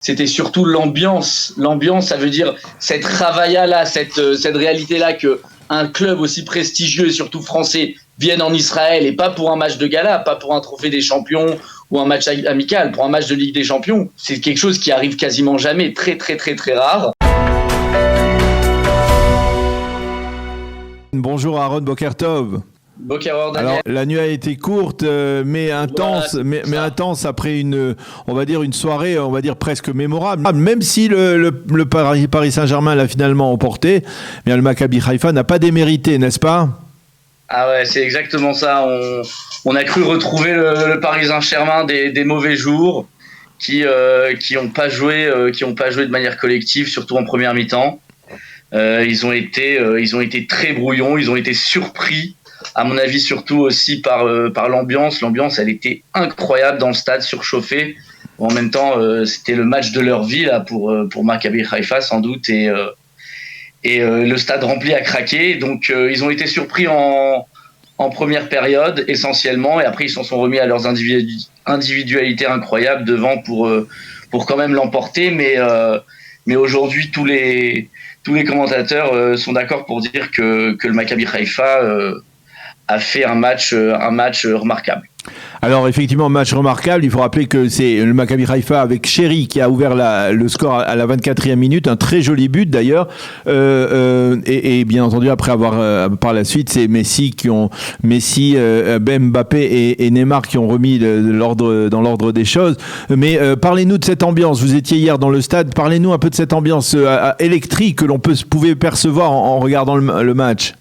c'était surtout l'ambiance. L'ambiance, ça veut dire cette ravaya-là, cette réalité-là que un club aussi prestigieux et surtout français vienne en Israël, et pas pour un match de gala, pas pour un trophée des champions ou un match amical, pour un match de Ligue des Champions. C'est quelque chose qui arrive quasiment jamais, très très très très rare. Bonjour Aaron Bokertov. Boker Daniel. Alors la nuit a été courte mais intense, voilà, mais intense après une soirée, on va dire presque mémorable. Même si le Paris Saint-Germain l'a finalement emporté, bien le Maccabi Haïfa n'a pas démérité, n'est-ce pas? Ah ouais, c'est exactement ça. On a cru retrouver le Paris Saint-Germain des mauvais jours qui ont pas joué de manière collective, surtout en première mi-temps. Ils ont été très brouillons, ils ont été surpris, à mon avis, surtout aussi par l'ambiance. L'ambiance, elle était incroyable dans le stade, surchauffé. En même temps, c'était le match de leur vie là pour Maccabi Haïfa sans doute, et le stade rempli à craquer. Donc ils ont été surpris en première période essentiellement, et après ils s'en sont remis à leurs individualités incroyables devant pour quand même l'emporter. Mais aujourd'hui tous les commentateurs sont d'accord pour dire que le Maccabi Haïfa a fait un match remarquable. Alors effectivement, match remarquable. Il faut rappeler que c'est le Maccabi Haïfa avec Chéri qui a ouvert le score à la 24e minute, un très joli but d'ailleurs. Et bien entendu, après avoir par la suite, c'est Messi, Mbappé et Neymar qui ont remis dans l'ordre des choses. Mais parlez-nous de cette ambiance. Vous étiez hier dans le stade. Parlez-nous un peu de cette ambiance électrique que l'on pouvait percevoir en regardant le match.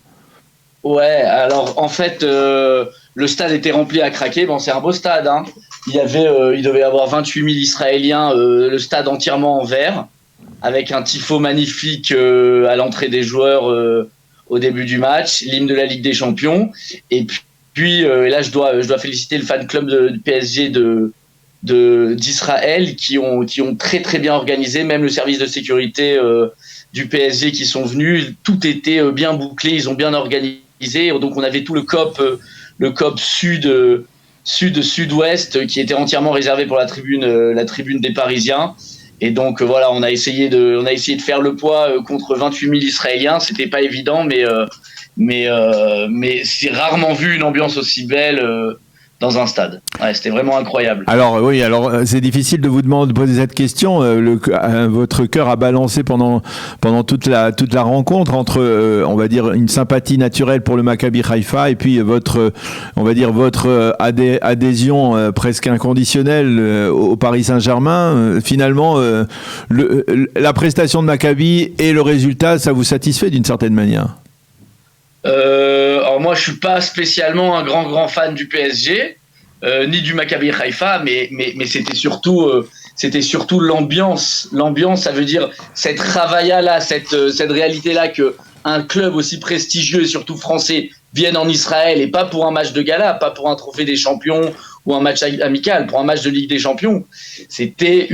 Ouais, alors en fait, le stade était rempli à craquer. Bon, c'est un beau stade, hein. Il devait y avoir 28 000 Israéliens, le stade entièrement en vert, avec un tifo magnifique à l'entrée des joueurs au début du match, l'hymne de la Ligue des Champions. Et puis là, je dois féliciter le fan club du PSG d'Israël qui ont très très bien organisé, même le service de sécurité du PSG qui sont venus. Tout était bien bouclé, ils ont bien organisé. Donc on avait tout le COP sud-ouest qui était entièrement réservé pour la tribune des Parisiens. Et donc voilà, on a essayé de faire le poids contre 28 000 Israéliens. C'était pas évident, mais c'est rarement vu une ambiance aussi belle dans un stade. Ouais, c'était vraiment incroyable. Alors oui, c'est difficile de vous de poser cette question. Votre cœur a balancé pendant toute la rencontre entre, on va dire, une sympathie naturelle pour le Maccabi Haïfa et puis votre adhésion presque inconditionnelle au Paris Saint-Germain. Finalement, la prestation de Maccabi et le résultat, ça vous satisfait d'une certaine manière? Alors moi je suis pas spécialement un grand fan du PSG ni du Maccabi Haïfa, mais c'était surtout l'ambiance. L'ambiance, ça veut dire cette ravaya là, cette réalité là que un club aussi prestigieux et surtout français vienne en Israël, et pas pour un match de gala, pas pour un trophée des champions ou un match amical, pour un match de Ligue des Champions. C'était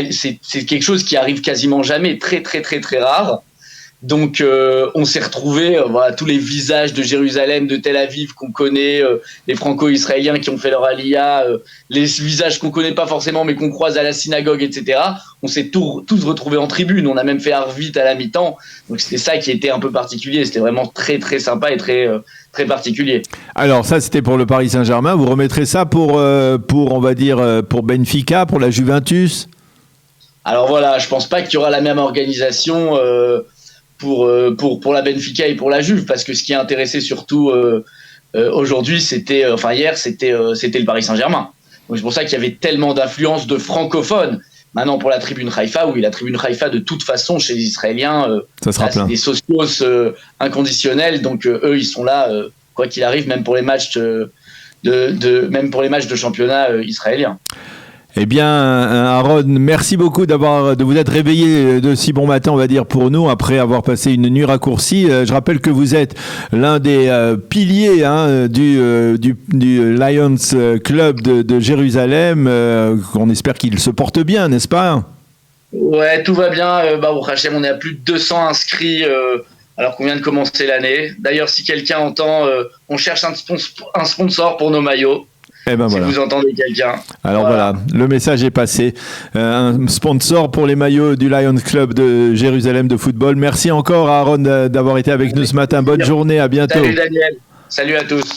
c'est quelque chose qui arrive quasiment jamais, très très très très rare. Donc on s'est retrouvés, voilà, tous les visages de Jérusalem, de Tel Aviv qu'on connaît, les franco-israéliens qui ont fait leur aliyah, les visages qu'on connaît pas forcément mais qu'on croise à la synagogue, etc. On s'est tous retrouvés en tribune, on a même fait Arvit à la mi-temps. Donc c'était ça qui était un peu particulier, c'était vraiment très très sympa et très très particulier. Alors ça c'était pour le Paris Saint-Germain, vous remettrez ça pour on va dire pour Benfica, pour la Juventus? Alors voilà, je pense pas qu'il y aura la même organisation pour la Benfica et pour la Juve, parce que ce qui a intéressé surtout aujourd'hui, hier, c'était le Paris Saint-Germain. Donc c'est pour ça qu'il y avait tellement d'influence de francophones. Maintenant, pour la tribune Haïfa, oui, la tribune Haïfa, de toute façon, chez les Israéliens, c'est des socios inconditionnels, donc eux, ils sont là, quoi qu'il arrive, même pour les matchs même pour les matchs de championnat israéliens. Eh bien, Aaron, merci beaucoup de vous être réveillé de si bon matin, on va dire, pour nous, après avoir passé une nuit raccourcie. Je rappelle que vous êtes l'un des piliers du Lions Club de Jérusalem. On espère qu'il se porte bien, n'est-ce pas? Ouais, tout va bien. Baruch Hashem, on est à plus de 200 inscrits alors qu'on vient de commencer l'année. D'ailleurs, si quelqu'un entend, on cherche un sponsor pour nos maillots. Eh ben si voilà. vous entendez quelqu'un. Alors voilà, le message est passé. Un sponsor pour les maillots du Lions Club de Jérusalem de football. Merci encore à Aaron d'avoir été avec nous ce matin. Bonne journée, à bientôt. Salut Daniel, salut à tous.